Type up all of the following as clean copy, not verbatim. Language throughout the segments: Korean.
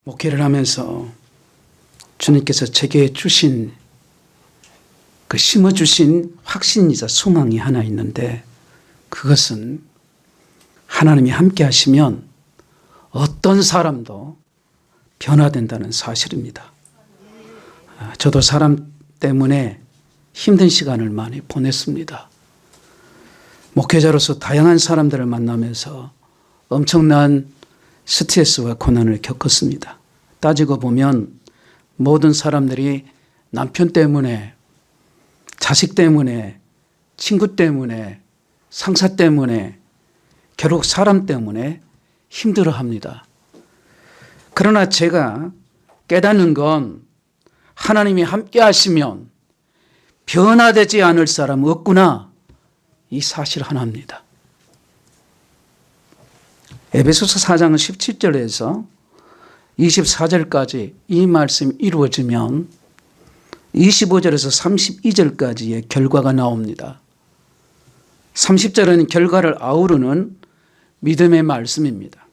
목회를 하면서 주님께서 제게 주신 심어주신 확신이자 소망이 하나 있는데, 그것은 하나님이 함께 하시면 어떤 사람도 변화된다는 사실입니다. 저도 사람 때문에 힘든 시간을 많이 보냈습니다. 목회자로서 다양한 사람들을 만나면서 엄청난 스트레스와 고난을 겪었습니다. 따지고 보면 모든 사람들이 남편 때문에, 자식 때문에, 친구 때문에, 상사 때문에, 결국 사람 때문에 힘들어합니다. 그러나 제가 깨닫는 건 하나님이 함께 하시면 변화되지 않을 사람 없구나, 이 사실 하나입니다. 에베소서 4장 17절에서 24절까지 이 말씀이 이루어지면 25절에서 32절까지의 결과가 나옵니다. 30절은 결과를 아우르는 믿음의 말씀입니다.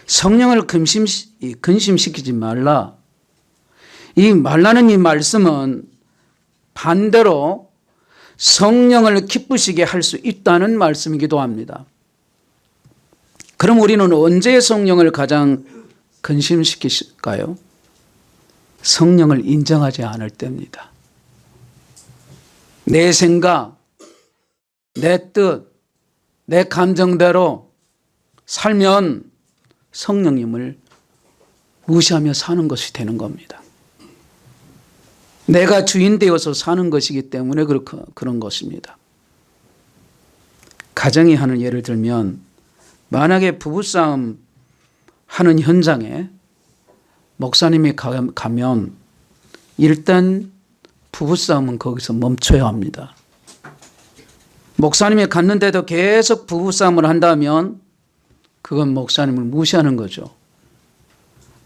성령을 근심시키지 말라. 이 말라는 이 말씀은 반대로 성령을 기쁘시게 할 수 있다는 말씀이기도 합니다. 그럼 우리는 언제 성령을 가장 근심시킬까요? 성령을 인정하지 않을 때입니다. 내 생각, 내 뜻, 내 감정대로 살면 성령님을 무시하며 사는 것이 되는 겁니다. 내가 주인 되어서 사는 것이기 때문에 그런 것입니다. 가정이 하는 예를 들면, 만약에 부부싸움 하는 현장에 목사님이 가면 일단 부부싸움은 거기서 멈춰야 합니다. 목사님이 갔는데도 계속 부부싸움을 한다면 그건 목사님을 무시하는 거죠.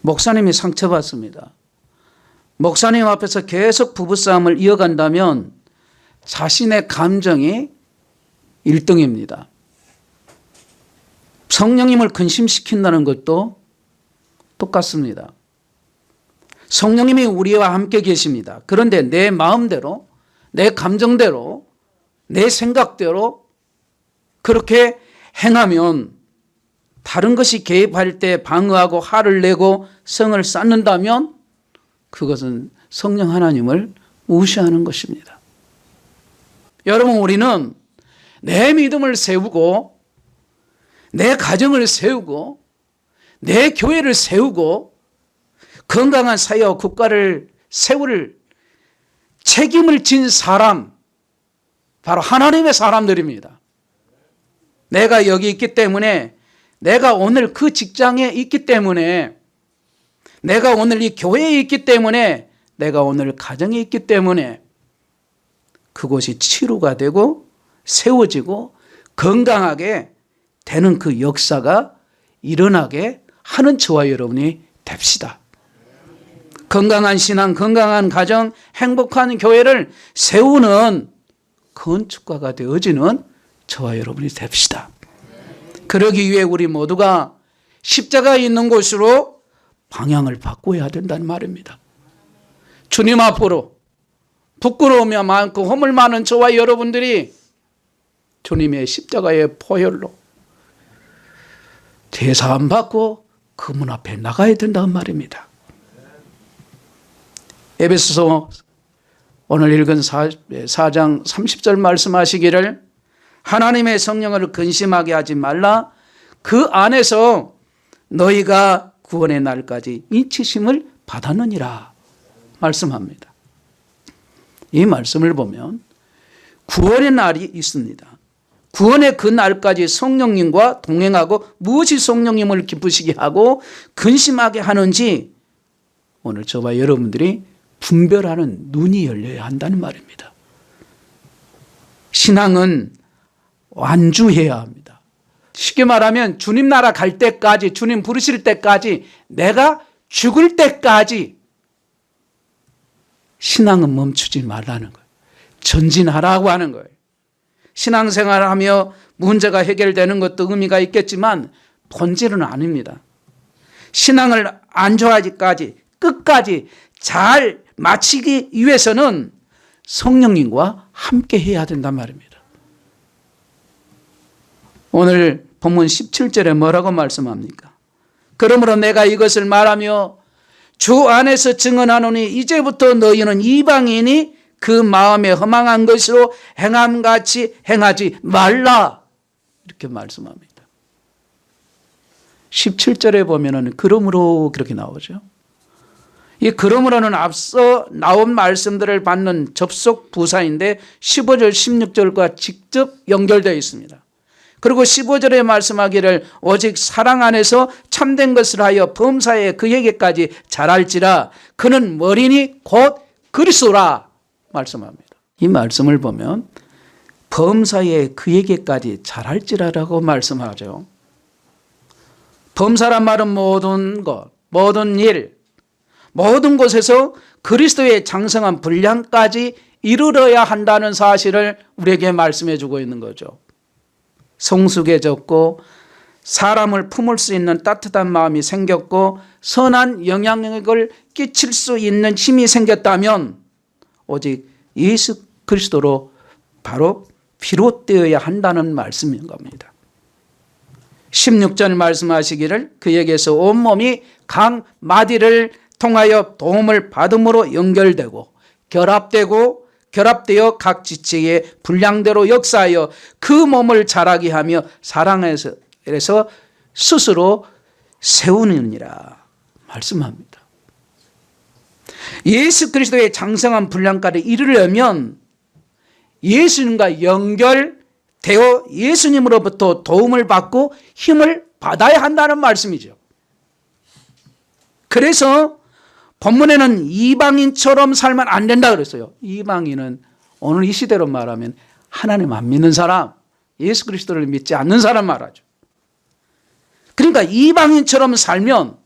목사님이 상처받습니다. 목사님 앞에서 계속 부부싸움을 이어간다면 자신의 감정이 1등입니다. 성령님을 근심시킨다는 것도 똑같습니다. 성령님이 우리와 함께 계십니다. 그런데 내 마음대로, 내 감정대로, 내 생각대로 그렇게 행하면, 다른 것이 개입할 때 방어하고 화를 내고 성을 쌓는다면 그것은 성령 하나님을 무시하는 것입니다. 여러분, 우리는 내 믿음을 세우고, 내 가정을 세우고, 내 교회를 세우고, 건강한 사회와 국가를 세울 책임을 진 사람, 바로 하나님의 사람들입니다. 내가 여기 있기 때문에, 내가 오늘 그 직장에 있기 때문에, 내가 오늘 이 교회에 있기 때문에, 내가 오늘 가정에 있기 때문에 그곳이 치료가 되고 세워지고 건강하게 되는 그 역사가 일어나게 하는 저와 여러분이 됩시다. 건강한 신앙, 건강한 가정, 행복한 교회를 세우는 건축가가 되어지는 저와 여러분이 됩시다. 그러기 위해 우리 모두가 십자가 있는 곳으로 방향을 바꿔야 된다는 말입니다. 주님 앞으로 부끄러우며 많고 허물 많은 저와 여러분들이 주님의 십자가의 보혈로 제사함 받고 그 문 앞에 나가야 된다는 말입니다. 에베소서 오늘 읽은 4장 30절 말씀하시기를, 하나님의 성령을 근심하게 하지 말라. 그 안에서 너희가 구원의 날까지 인치심을 받았느니라 말씀합니다. 이 말씀을 보면 구원의 날이 있습니다. 구원의 그 날까지 성령님과 동행하고 무엇이 성령님을 기쁘시게 하고 근심하게 하는지 오늘 저와 여러분들이 분별하는 눈이 열려야 한다는 말입니다. 신앙은 완주해야 합니다. 쉽게 말하면 주님 나라 갈 때까지, 주님 부르실 때까지, 내가 죽을 때까지 신앙은 멈추지 말라는 거예요. 전진하라고 하는 거예요. 신앙생활을 하며 문제가 해결되는 것도 의미가 있겠지만 본질은 아닙니다. 신앙을 안전하기까지 끝까지 잘 마치기 위해서는 성령님과 함께 해야 된단 말입니다. 오늘 본문 17절에 뭐라고 말씀합니까? 그러므로 내가 이것을 말하며 주 안에서 증언하노니 이제부터 너희는 이방인이 그 마음에 허망한 것으로 행함같이 행하지 말라. 이렇게 말씀합니다. 17절에 보면은 그러므로 그렇게 나오죠. 이 그러므로는 앞서 나온 말씀들을 받는 접속 부사인데 15절 16절과 직접 연결되어 있습니다. 그리고 15절에 말씀하기를 오직 사랑 안에서 참된 것을 하여 범사에 그에게까지 자랄지라 그는 머리니 곧 그리스도라 말씀합니다. 이 말씀을 보면 범사에 그에게까지 자랄지라라고 말씀하죠. 범사란 말은 모든 것, 모든 일, 모든 곳에서 그리스도의 장성한 분량까지 이르러야 한다는 사실을 우리에게 말씀해 주고 있는 거죠. 성숙해졌고 사람을 품을 수 있는 따뜻한 마음이 생겼고 선한 영향력을 끼칠 수 있는 힘이 생겼다면 오직 예수 그리스도로 바로 비롯되어야 한다는 말씀인 겁니다. 16절 말씀하시기를 그에게서 온몸이 각 마디를 통하여 도움을 받음으로 연결되고 결합되어 각 지체의 분량대로 역사하여 그 몸을 자라게 하며 사랑에서 스스로 세우느니라 말씀합니다. 예수 그리스도의 장성한 분량까지 이르려면 예수님과 연결되어 예수님으로부터 도움을 받고 힘을 받아야 한다는 말씀이죠. 그래서 본문에는 이방인처럼 살면 안 된다 그랬어요. 이방인은 오늘 이 시대로 말하면 하나님 안 믿는 사람, 예수 그리스도를 믿지 않는 사람 말하죠. 그러니까 이방인처럼 살면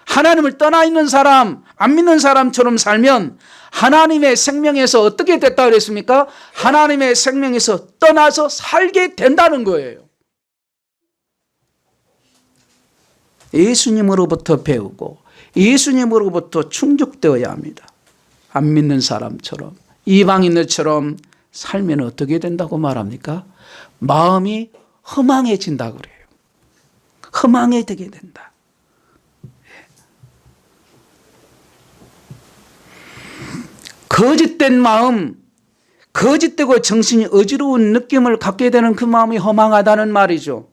하나님을 떠나 있는 사람, 안 믿는 사람처럼 살면 하나님의 생명에서 어떻게 됐다 그랬습니까? 하나님의 생명에서 떠나서 살게 된다는 거예요. 예수님으로부터 배우고 예수님으로부터 충족되어야 합니다. 안 믿는 사람처럼 이방인들처럼 살면 어떻게 된다고 말합니까? 마음이 허망해진다고 그래요. 허망해지게 된다. 거짓된 마음, 거짓되고 정신이 어지러운 느낌을 갖게 되는 그 마음이 허망하다는 말이죠.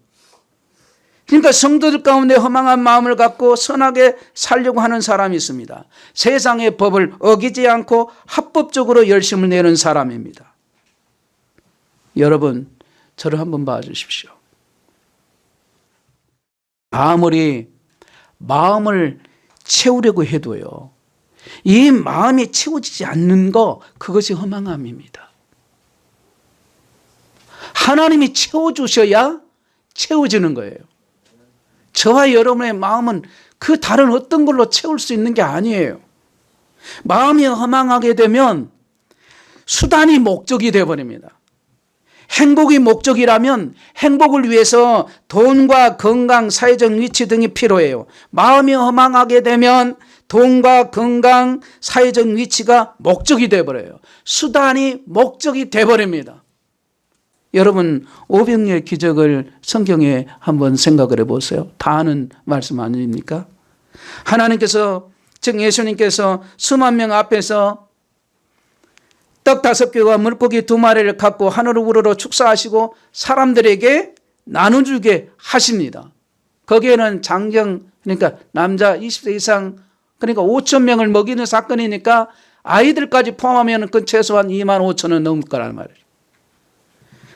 그러니까 성도들 가운데 허망한 마음을 갖고 선하게 살려고 하는 사람이 있습니다. 세상의 법을 어기지 않고 합법적으로 열심을 내는 사람입니다. 여러분, 저를 한번 봐주십시오. 아무리 마음을 채우려고 해도요, 이 마음이 채워지지 않는 거, 그것이 허망함입니다. 하나님이 채워주셔야 채워지는 거예요. 저와 여러분의 마음은 그 다른 어떤 걸로 채울 수 있는 게 아니에요. 마음이 허망하게 되면 수단이 목적이 되어버립니다. 행복이 목적이라면 행복을 위해서 돈과 건강, 사회적 위치 등이 필요해요. 마음이 허망하게 되면 돈과 건강, 사회적 위치가 목적이 되어버려요. 수단이 목적이 되어버립니다. 여러분, 오병이의 기적을 성경에 한번 생각을 해보세요. 다 아는 말씀 아닙니까? 하나님께서, 즉 예수님께서 수만 명 앞에서 떡 5개와 물고기 2마리를 갖고 하늘을 우러러 축사하시고 사람들에게 나눠주게 하십니다. 거기에는 장경, 그러니까 남자 20세 이상, 그러니까 5천 명을 먹이는 사건이니까 아이들까지 포함하면 그 최소한 2만 5천은 넘을 거란 말이에요.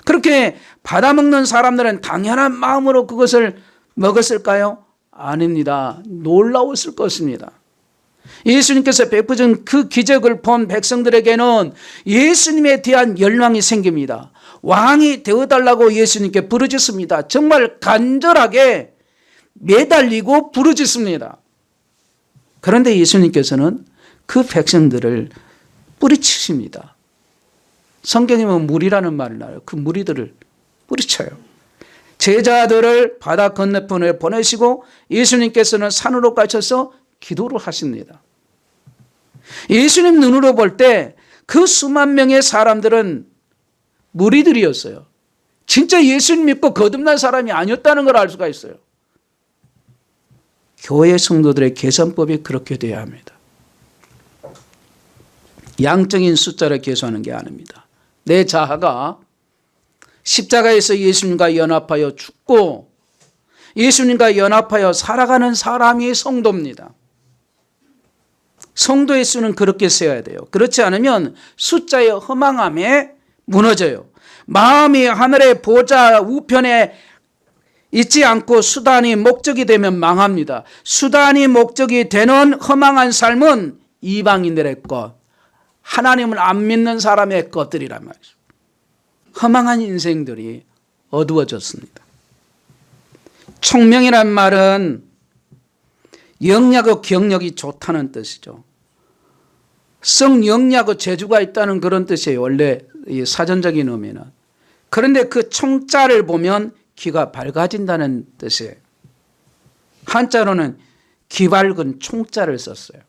그렇게 받아먹는 사람들은 당연한 마음으로 그것을 먹었을까요? 아닙니다. 놀라웠을 것입니다. 예수님께서 베푸신 그 기적을 본 백성들에게는 예수님에 대한 열망이 생깁니다. 왕이 되어달라고 예수님께 부르짖습니다. 정말 간절하게 매달리고 부르짖습니다. 그런데 예수님께서는 그 백성들을 뿌리치십니다. 성경에 보면 무리라는 말을 나와요. 그 무리들을 뿌리쳐요. 제자들을 바다 건너편에 보내시고 예수님께서는 산으로 가셔서 기도를 하십니다. 예수님 눈으로 볼 때 그 수만 명의 사람들은 무리들이었어요. 진짜 예수님 믿고 거듭난 사람이 아니었다는 걸 알 수가 있어요. 교회 성도들의 계산법이 그렇게 돼야 합니다. 양적인 숫자를 계산하는 게 아닙니다. 내 자아가 십자가에서 예수님과 연합하여 죽고 예수님과 연합하여 살아가는 사람이 성도입니다. 성도의 수는 그렇게 세어야 돼요. 그렇지 않으면 숫자의 허망함에 무너져요. 마음이 하늘의 보좌 우편에 있지 않고 수단이 목적이 되면 망합니다. 수단이 목적이 되는 허망한 삶은 이방인들의 것, 하나님을 안 믿는 사람의 것들이란 말이죠. 허망한 인생들이 어두워졌습니다. 총명이란 말은 영리하고 경력이 좋다는 뜻이죠. 성영리하고 재주가 있다는 그런 뜻이에요. 원래 사전적인 의미는. 그런데 그 총자를 보면 귀가 밝아진다는 뜻이에요. 한자로는 귀 밝은 총자를 썼어요.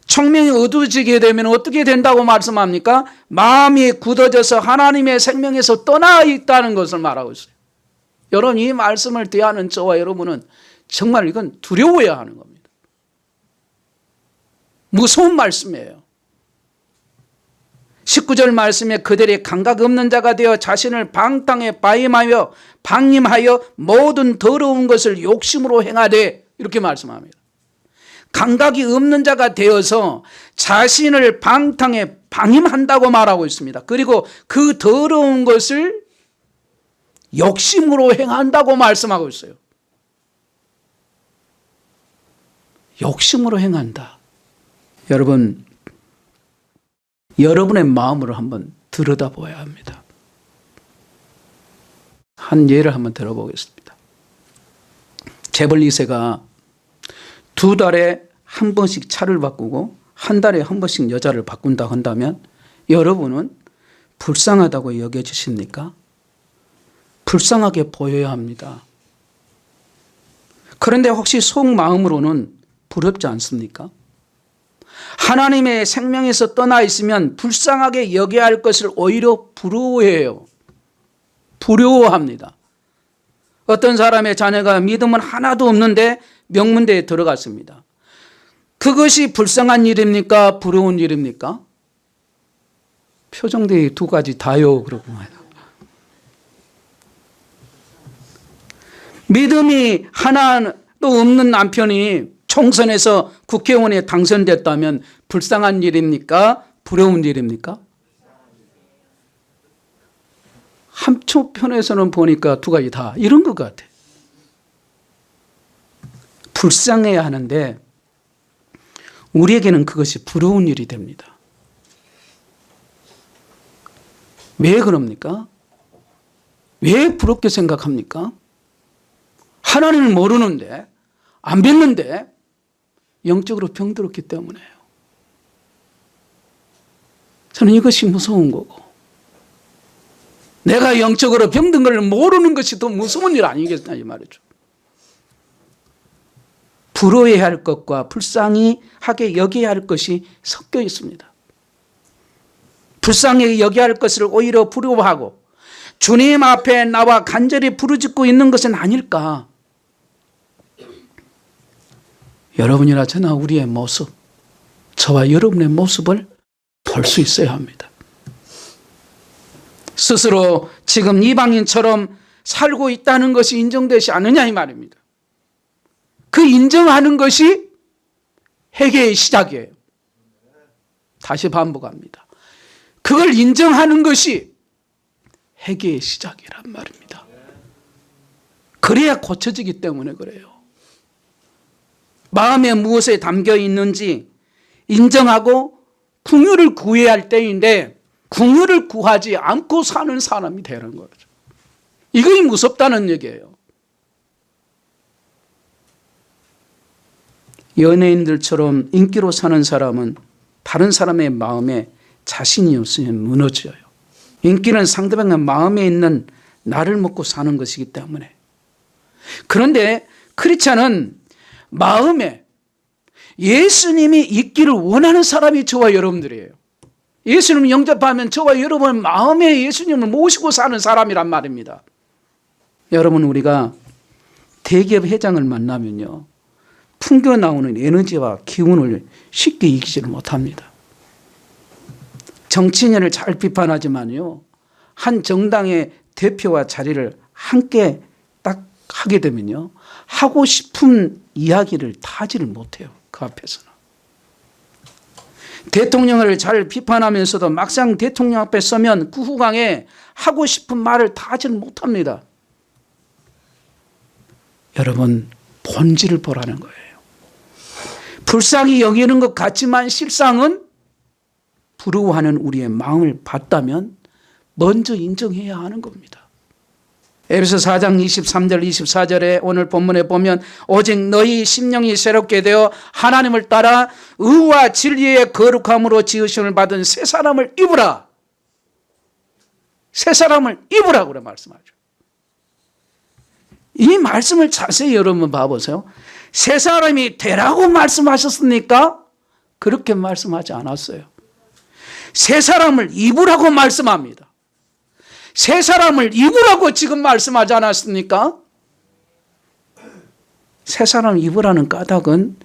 총명이 어두워지게 되면 어떻게 된다고 말씀합니까? 마음이 굳어져서 하나님의 생명에서 떠나 있다는 것을 말하고 있어요. 여러분, 이 말씀을 대하는 저와 여러분은 정말 이건 두려워야 하는 겁니다. 무서운 말씀이에요. 19절 말씀에 그들이 감각 없는 자가 되어 자신을 방탕에 방임하여 모든 더러운 것을 욕심으로 행하되, 이렇게 말씀합니다. 감각이 없는 자가 되어서 자신을 방탕에 방임한다고 말하고 있습니다. 그리고 그 더러운 것을 욕심으로 행한다고 말씀하고 있어요. 욕심으로 행한다. 여러분, 여러분의 마음으로 한번 들여다봐야 합니다. 한 예를 한번 들어보겠습니다. 재벌 2세가 2달에 한 번씩 차를 바꾸고 한 달에 한 번씩 여자를 바꾼다 한다면 여러분은 불쌍하다고 여겨지십니까? 불쌍하게 보여야 합니다. 그런데 혹시 속마음으로는 부럽지 않습니까? 하나님의 생명에서 떠나 있으면 불쌍하게 여겨야 할 것을 오히려 부러워해요. 부러워합니다. 어떤 사람의 자녀가 믿음은 하나도 없는데 명문대에 들어갔습니다. 그것이 불쌍한 일입니까? 부러운 일입니까? 표정들이 두 가지 다요. 그러고 말이에요. 믿음이 하나도 없는 남편이 총선에서 국회의원에 당선됐다면 불쌍한 일입니까? 부러운 일입니까? 한쪽편에서는 보니까 두 가지 다 이런 것 같아. 불쌍해야 하는데 우리에게는 그것이 부러운 일이 됩니다. 왜 그럽니까? 왜 부럽게 생각합니까? 하나님을 모르는데, 안 믿는데 영적으로 병들었기 때문에요. 저는 이것이 무서운 거고, 내가 영적으로 병든 걸 모르는 것이 더 무서운 일 아니겠냐 이 말이죠. 부러워해야 할 것과 불쌍하게 여겨야 할 것이 섞여 있습니다. 불쌍하게 여겨야 할 것을 오히려 부러워하고 주님 앞에 나와 간절히 부르짖고 있는 것은 아닐까. 여러분이나 저나 우리의 모습, 저와 여러분의 모습을 볼 수 있어야 합니다. 스스로 지금 이방인처럼 살고 있다는 것이 인정되지 않느냐 이 말입니다. 그 인정하는 것이 회개의 시작이에요. 다시 반복합니다. 그걸 인정하는 것이 회개의 시작이란 말입니다. 그래야 고쳐지기 때문에 그래요. 마음에 무엇에 담겨 있는지 인정하고 긍휼을 구해야 할 때인데 긍휼을 구하지 않고 사는 사람이 되는 거죠. 이것이 무섭다는 얘기예요. 연예인들처럼 인기로 사는 사람은 다른 사람의 마음에 자신이 없으면 무너져요. 인기는 상대방의 마음에 있는 나를 먹고 사는 것이기 때문에. 그런데 크리스찬은 마음에 예수님이 있기를 원하는 사람이 저와 여러분들이에요. 예수님을 영접하면 저와 여러분은 마음에 예수님을 모시고 사는 사람이란 말입니다. 여러분, 우리가 대기업 회장을 만나면요, 풍겨 나오는 에너지와 기운을 쉽게 이기지를 못합니다. 정치인을 잘 비판하지만요, 한 정당의 대표와 자리를 함께 딱 하게 되면요, 하고 싶은 이야기를 다 하지를 못해요. 그 앞에서는. 대통령을 잘 비판하면서도 막상 대통령 앞에 서면 그 후광에 하고 싶은 말을 다 하지를 못합니다. 여러분, 본질을 보라는 거예요. 불쌍히 여기는 것 같지만 실상은 부러워하는 우리의 마음을 봤다면 먼저 인정해야 하는 겁니다. 에베소 4장 23절 24절에 오늘 본문에 보면 오직 너희 심령이 새롭게 되어 하나님을 따라 의와 진리의 거룩함으로 지으심을 받은 새 사람을 입으라. 새 사람을 입으라 그래 말씀하죠. 이 말씀을 자세히 여러분 봐보세요. 새 사람이 되라고 말씀하셨습니까? 그렇게 말씀하지 않았어요. 새 사람을 입으라고 말씀합니다. 새 사람을 입으라고 지금 말씀하지 않았습니까? 새 사람 입으라는 까닭은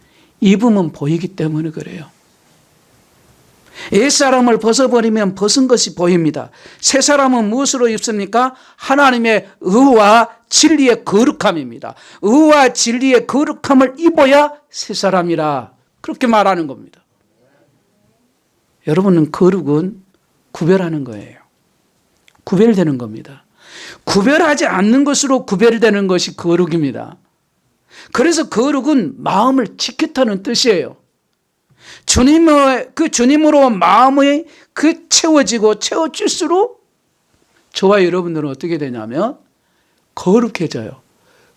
입으면 보이기 때문에 그래요. 옛사람을 벗어버리면 벗은 것이 보입니다. 새 사람은 무엇으로 입습니까? 하나님의 의와 진리의 거룩함입니다. 의와 진리의 거룩함을 입어야 새 사람이라 그렇게 말하는 겁니다. 여러분은 거룩은 구별하는 거예요. 구별되는 겁니다. 구별하지 않는 것으로 구별되는 것이 거룩입니다. 그래서 거룩은 마음을 지켰다는 뜻이에요. 주님으로 마음이 채워지고 채워질수록 저와 여러분들은 어떻게 되냐면 거룩해져요.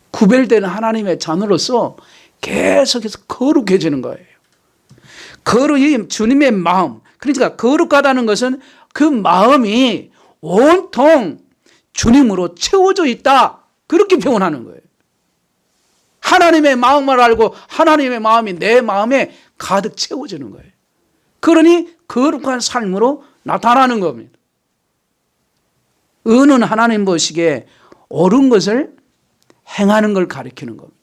구별되는 하나님의 자녀로서 계속해서 거룩해지는 거예요. 거룩이 주님의 마음. 그러니까 거룩하다는 것은 그 마음이 온통 주님으로 채워져 있다. 그렇게 표현하는 거예요. 하나님의 마음을 알고 하나님의 마음이 내 마음에 가득 채워지는 거예요. 그러니 거룩한 삶으로 나타나는 겁니다. 의는 하나님 보시기에 옳은 것을 행하는 걸 가리키는 겁니다.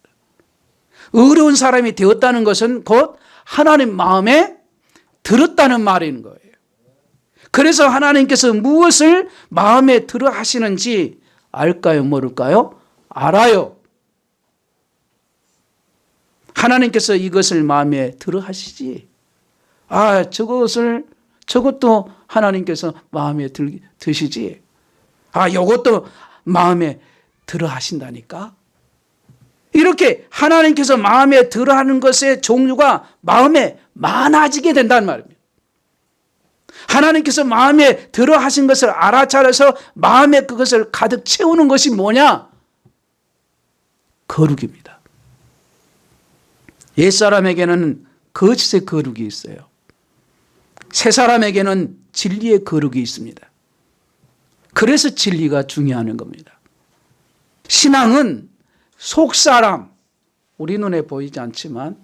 의로운 사람이 되었다는 것은 곧 하나님 마음에 들었다는 말인 거예요. 그래서 하나님께서 무엇을 마음에 들어 하시는지 알까요? 모를까요? 알아요. 하나님께서 이것을 마음에 들어 하시지. 저것도 하나님께서 마음에 드시지. 이것도 마음에 들어 하신다니까. 이렇게 하나님께서 마음에 들어 하는 것의 종류가 마음에 많아지게 된다는 말입니다. 하나님께서 마음에 들어 하신 것을 알아차려서 마음에 그것을 가득 채우는 것이 뭐냐? 거룩입니다. 옛사람에게는 거짓의 거룩이 있어요. 새사람에게는 진리의 거룩이 있습니다. 그래서 진리가 중요한 겁니다. 신앙은 속사람, 우리 눈에 보이지 않지만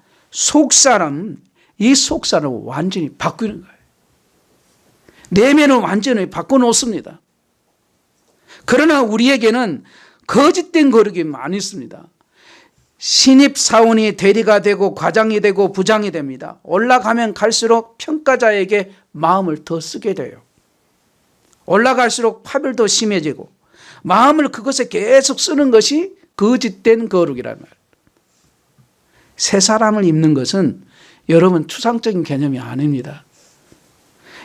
이 속사람을 완전히 바꾸는 거예요. 내면을 완전히 바꿔놓습니다. 그러나 우리에게는 거짓된 거룩이 많이 있습니다. 신입사원이 대리가 되고 과장이 되고 부장이 됩니다. 올라가면 갈수록 평가자에게 마음을 더 쓰게 돼요. 올라갈수록 파별도 심해지고 마음을 그것에 계속 쓰는 것이 거짓된 거룩이란 말이에요. 새 사람을 입는 것은 여러분 추상적인 개념이 아닙니다.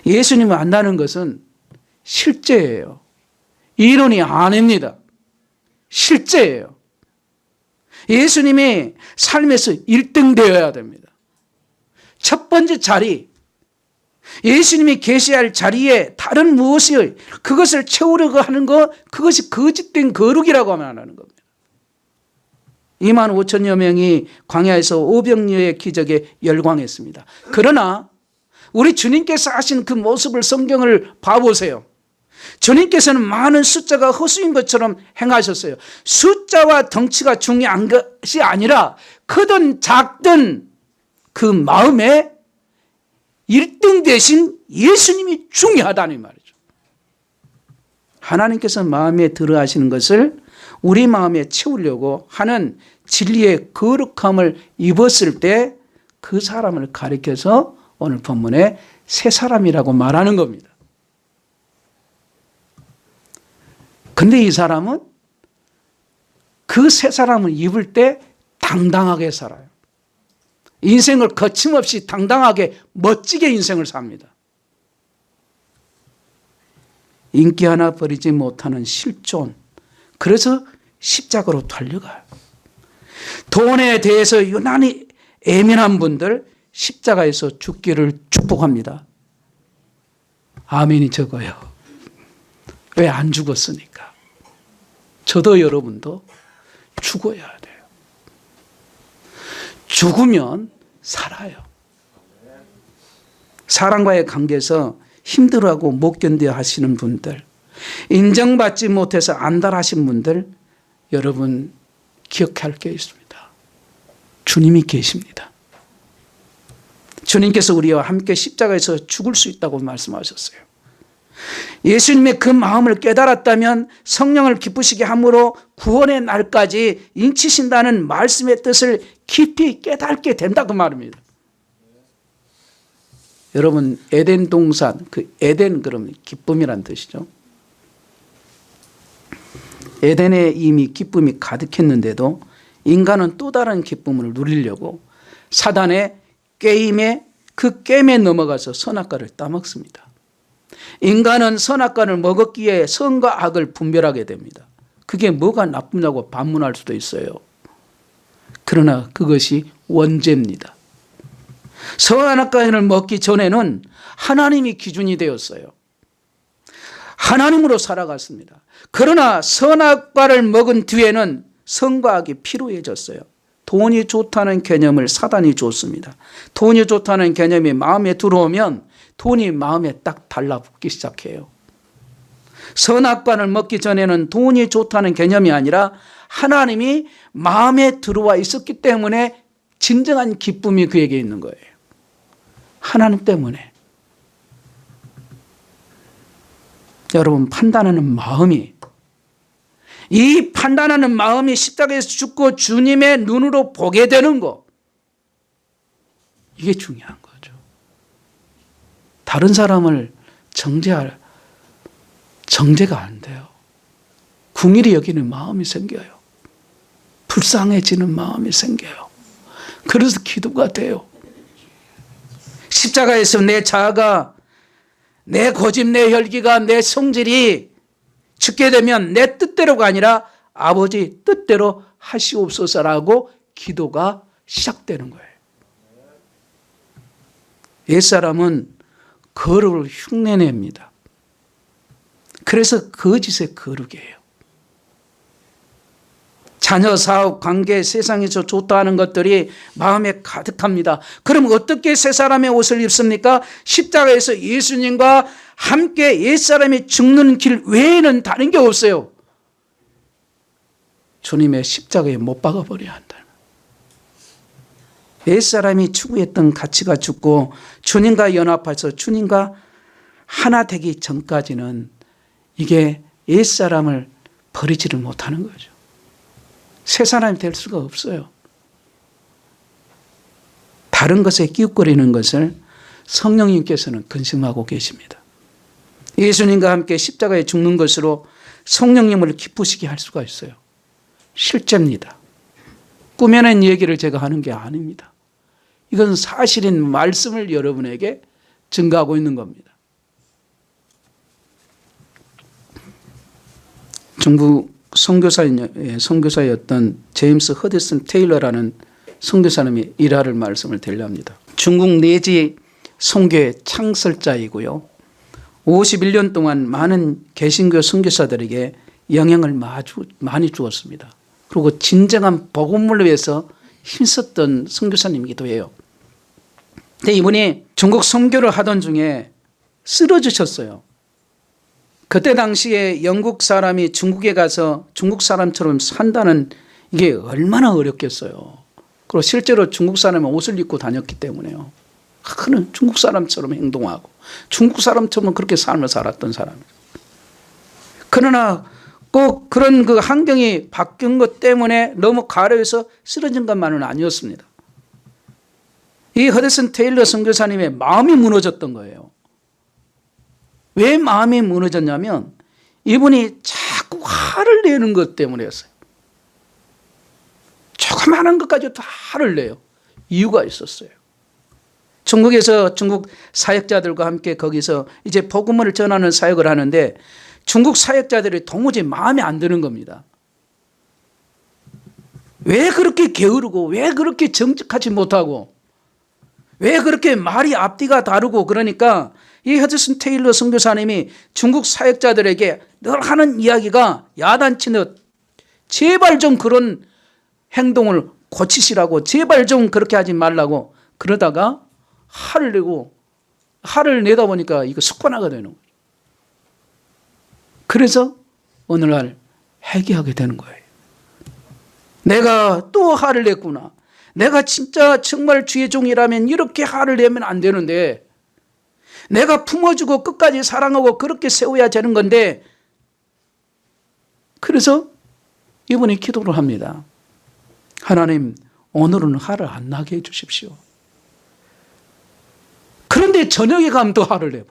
예수님을 안다는 것은 실제예요. 이론이 아닙니다. 실제예요. 예수님이 삶에서 1등 되어야 됩니다. 첫 번째 자리, 예수님이 계셔야 할 자리에 다른 무엇이 그것을 채우려고 하는 것, 그것이 거짓된 거룩이라고 말하는 겁니다. 2만 5천여 명이 광야에서 오병이어의 기적에 열광했습니다. 그러나 우리 주님께서 하신 그 모습을 성경을 봐보세요. 주님께서는 많은 숫자가 허수인 것처럼 행하셨어요. 숫자와 덩치가 중요한 것이 아니라 크든 작든 그 마음에 1등 대신 예수님이 중요하다는 말이죠. 하나님께서 마음에 들어 하시는 것을 우리 마음에 채우려고 하는 진리의 거룩함을 입었을 때 그 사람을 가리켜서 오늘 본문에 새 사람이라고 말하는 겁니다. 근데 이 사람은 그 새 사람을 입을 때 당당하게 살아요. 인생을 거침없이 당당하게 멋지게 인생을 삽니다. 인기 하나 버리지 못하는 실존. 그래서 십자가로 달려가요. 돈에 대해서 유난히 예민한 분들 십자가에서 죽기를 축복합니다. 아멘이 적어요. 왜 안 죽었으니까. 저도 여러분도 죽어야 돼요. 죽으면 살아요. 사람과의 관계에서 힘들어하고 못 견뎌 하시는 분들, 인정받지 못해서 안달하신 분들, 여러분 기억할 게 있습니다. 주님이 계십니다. 주님께서 우리와 함께 십자가에서 죽을 수 있다고 말씀하셨어요. 예수님의 그 마음을 깨달았다면 성령을 기쁘시게 함으로 구원의 날까지 인치신다는 말씀의 뜻을 깊이 깨닫게 된다 그 말입니다. 여러분 에덴 동산, 그 에덴 그러면 기쁨이란 뜻이죠. 에덴에 이미 기쁨이 가득했는데도 인간은 또 다른 기쁨을 누리려고 사단의 게임에 그 게임에 넘어가서 선악과를 따먹습니다. 인간은 선악과를 먹었기에 선과 악을 분별하게 됩니다. 그게 뭐가 나쁘냐고 반문할 수도 있어요. 그러나 그것이 원죄입니다. 선악과를 먹기 전에는 하나님이 기준이 되었어요. 하나님으로 살아갔습니다. 그러나 선악과를 먹은 뒤에는 선과 악이 피로해졌어요. 돈이 좋다는 개념을 사단이 줬습니다. 돈이 좋다는 개념이 마음에 들어오면 돈이 마음에 딱 달라붙기 시작해요. 선악과를 먹기 전에는 돈이 좋다는 개념이 아니라 하나님이 마음에 들어와 있었기 때문에 진정한 기쁨이 그에게 있는 거예요. 하나님 때문에. 여러분 판단하는 마음이, 이 판단하는 마음이 십자가에서 죽고 주님의 눈으로 보게 되는 거, 이게 중요한 거죠. 다른 사람을 정죄가 안 돼요. 궁일이 여기는 마음이 생겨요. 불쌍해지는 마음이 생겨요. 그래서 기도가 돼요. 십자가에서 내 자아가, 내 고집, 내 혈기가, 내 성질이 죽게 되면 내 뜻대로가 아니라 아버지 뜻대로 하시옵소서라고 기도가 시작되는 거예요. 옛사람은 거룩을 흉내냅니다. 그래서 거짓의 거룩이에요. 자녀, 사업, 관계, 세상에서 좋다 하는 것들이 마음에 가득합니다. 그럼 어떻게 새 사람의 옷을 입습니까? 십자가에서 예수님과 함께 옛사람이 죽는 길 외에는 다른 게 없어요. 주님의 십자가에 못 박아버려야 한다. 옛사람이 추구했던 가치가 죽고 주님과 연합해서 주님과 하나 되기 전까지는 이게 옛사람을 버리지를 못하는 거죠. 새 사람이 될 수가 없어요. 다른 것에 끼웃거리는 것을 성령님께서는 근심하고 계십니다. 예수님과 함께 십자가에 죽는 것으로 성령님을 기쁘시게 할 수가 있어요. 실제입니다. 꾸며낸 얘기를 제가 하는 게 아닙니다. 이건 사실인 말씀을 여러분에게 증거하고 있는 겁니다. 중국 선교사였던 제임스 허드슨 테일러라는 선교사님이 일화를 말씀을 드리랍니다. 중국 내지 선교의 창설자이고요. 51년 동안 많은 개신교 선교사들에게 영향을 많이 주었습니다. 그리고 진정한 복음을 위해서 힘썼던 선교사님이기도 해요. 근데 이분이 중국 선교를 하던 중에 쓰러지셨어요. 그때 당시에 영국 사람이 중국에 가서 중국 사람처럼 산다는 이게 얼마나 어렵겠어요. 그리고 실제로 중국 사람은 옷을 입고 다녔기 때문에요. 그는 중국 사람처럼 행동하고 중국 사람처럼 그렇게 삶을 살았던 사람이에요. 그러나 꼭 그런 그 환경이 바뀐 것 때문에 너무 가려워서 쓰러진 것만은 아니었습니다. 이 허드슨 테일러 선교사님의 마음이 무너졌던 거예요. 왜 마음이 무너졌냐면 이분이 자꾸 화를 내는 것 때문이었어요. 조그마한 것까지 다 화를 내요. 이유가 있었어요. 중국에서 중국 사역자들과 함께 거기서 이제 복음을 전하는 사역을 하는데 중국 사역자들이 도무지 마음에 안 드는 겁니다. 왜 그렇게 게으르고 왜 그렇게 정직하지 못하고 왜 그렇게 말이 앞뒤가 다르고 그러니까 이 허드슨 테일러 선교사님이 중국 사역자들에게 늘 하는 이야기가 야단치듯 제발 좀 그런 행동을 고치시라고 제발 좀 그렇게 하지 말라고 그러다가 화를 내다 보니까 이거 습관화가 되는 거예요. 그래서 어느 날 회개하게 되는 거예요. 내가 또 화를 냈구나. 내가 진짜 정말 주의 종이라면 이렇게 화를 내면 안 되는데 내가 품어주고 끝까지 사랑하고 그렇게 세워야 되는 건데 그래서 이분이 기도를 합니다. 하나님 오늘은 화를 안 나게 해주십시오. 그런데 저녁에 가면 또 화를 내요.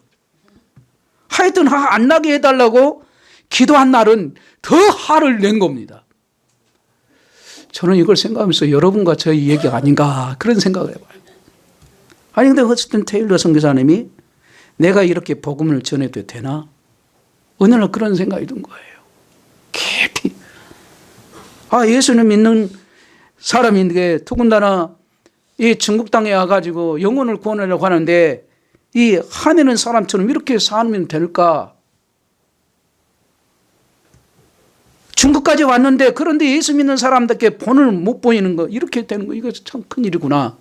하여튼 화 안 나게 해달라고 기도한 날은 더 화를 낸 겁니다. 저는 이걸 생각하면서 여러분과 저의 얘기가 아닌가 그런 생각을 해봐요. 아니 근데 허드슨 테일러 선교사님이 내가 이렇게 복음을 전해도 되나? 어느 날 그런 생각이 든 거예요. 깊이. 예수님 믿는 사람인데 더군다나 이 중국 땅에 와가지고 영혼을 구원하려고 하는데 이 화내는 사람처럼 이렇게 살면 될까? 중국까지 왔는데 그런데 예수 믿는 사람들께 본을 못 보이는 거 이렇게 되는 거 이거 참 큰일이구나.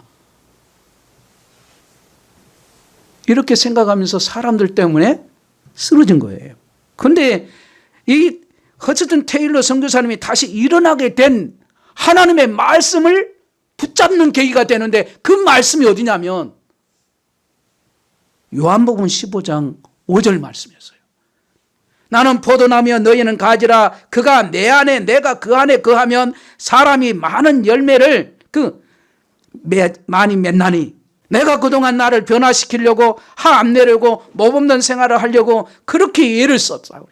이렇게 생각하면서 사람들 때문에 쓰러진 거예요. 그런데 이 허드슨 테일러 선교사님이 다시 일어나게 된 하나님의 말씀을 붙잡는 계기가 되는데 그 말씀이 어디냐면 요한복음 15장 5절 말씀이었어요. 나는 포도나무여 너희는 가지라 그가 내 안에 내가 그 안에 거하면 사람이 많은 열매를 많이 맺나니 내가 그동안 나를 변화시키려고 화 안 내려고 모범된 생활을 하려고 그렇게 예를 썼다고.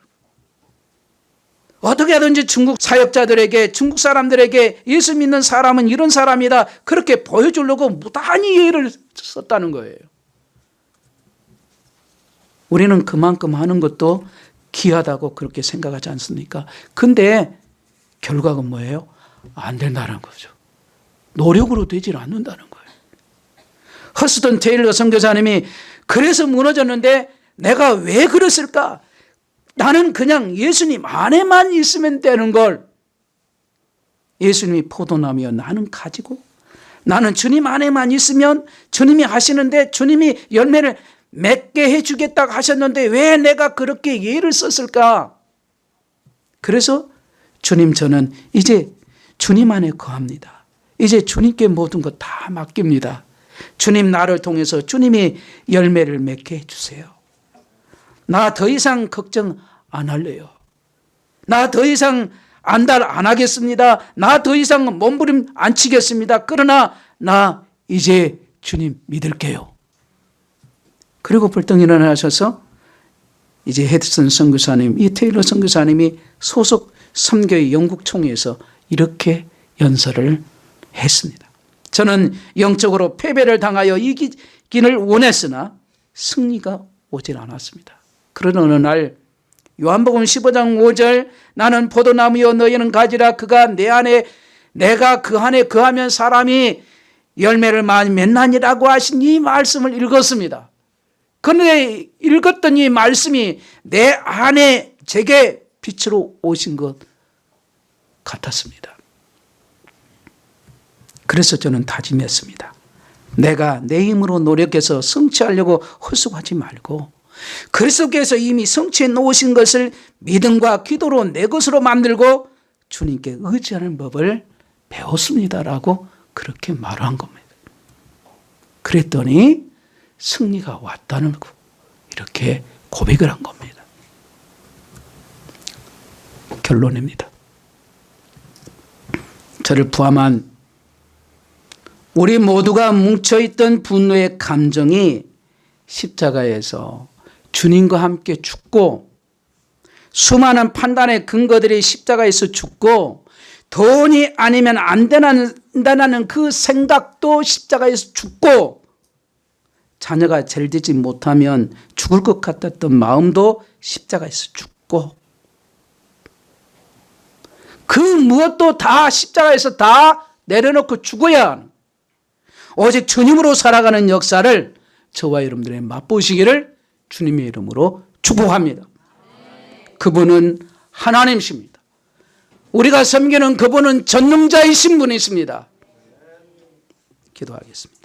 어떻게 하든지 중국 사역자들에게 중국 사람들에게 예수 믿는 사람은 이런 사람이다 그렇게 보여주려고 무단히 예를 썼다는 거예요. 우리는 그만큼 하는 것도 귀하다고 그렇게 생각하지 않습니까? 근데 결과가 뭐예요? 안 된다는 거죠. 노력으로 되질 않는다는 거예요. 허드슨 테일러 선교사님이 그래서 무너졌는데 내가 왜 그랬을까? 나는 그냥 예수님 안에만 있으면 되는 걸 예수님이 포도나무여 나는 가지고 나는 주님 안에만 있으면 주님이 하시는데 주님이 열매를 맺게 해주겠다고 하셨는데 왜 내가 그렇게 예를 썼을까? 그래서 주님 저는 이제 주님 안에 거합니다. 이제 주님께 모든 것 다 맡깁니다. 주님 나를 통해서 주님이 열매를 맺게 해주세요. 나 더 이상 걱정 안 할래요. 나 더 이상 안달 안 하겠습니다. 나 더 이상 몸부림 안 치겠습니다. 그러나 나 이제 주님 믿을게요. 그리고 벌떡 일어나셔서 이제 헤드슨 선교사님, 이 테일러 선교사님이 소속 선교의 영국 총회에서 이렇게 연설을 했습니다. 저는 영적으로 패배를 당하여 이기기를 원했으나 승리가 오질 않았습니다. 그런 어느 날 요한복음 15장 5절 나는 포도나무여 너희는 가지라 그가 내 안에 내가 그 안에 거하면 사람이 열매를 많이 맺나니라고 하신 이 말씀을 읽었습니다. 그런데 읽었던 이 말씀이 내 안에 제게 빛으로 오신 것 같았습니다. 그래서 저는 다짐했습니다. 내가 내 힘으로 노력해서 성취하려고 헛수고하지 말고 그리스도께서 이미 성취해 놓으신 것을 믿음과 기도로 내 것으로 만들고 주님께 의지하는 법을 배웠습니다라고 그렇게 말한 겁니다. 그랬더니 승리가 왔다는 거 이렇게 고백을 한 겁니다. 결론입니다. 저를 포함한 우리 모두가 뭉쳐있던 분노의 감정이 십자가에서 주님과 함께 죽고 수많은 판단의 근거들이 십자가에서 죽고 돈이 아니면 안 된다는 그 생각도 십자가에서 죽고 자녀가 잘 되지 못하면 죽을 것 같았던 마음도 십자가에서 죽고 그 무엇도 다 십자가에서 다 내려놓고 죽어야 하는 오직 주님으로 살아가는 역사를 저와 여러분들의 맛보시기를 주님의 이름으로 축복합니다. 그분은 하나님이십니다. 우리가 섬기는 그분은 전능자이신 분이십니다. 기도하겠습니다.